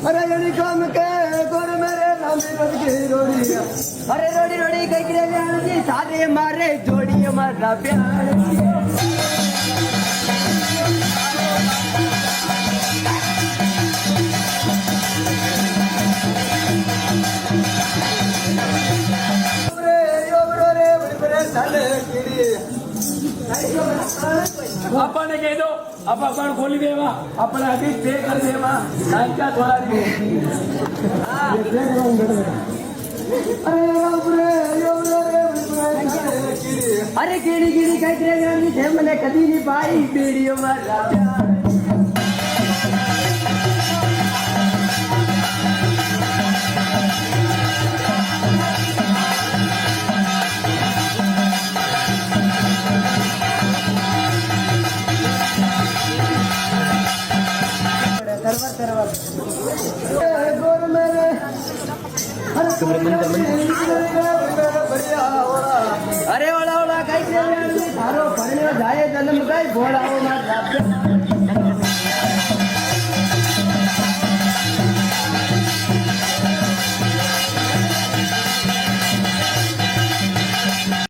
अरे यदि काम के गोर मेरे नाम बद के रोड़ी अरे रोड़ी रोड़ी कई के जी सारे मारे जोड़ी हमारा प्यार આપણને કહી દો આપા પણ ખોલી દેવા આપણે હજી પે કરી દેવા નાખ્યા થોડા अरे कीड़ी कीड़ी कई थे मैंने कभी नहीं पाई बेड़ियों मारा प्यार गोर मेरे अरे ओला ओला कई थारो भरने जाए जन्म कई घोड़ा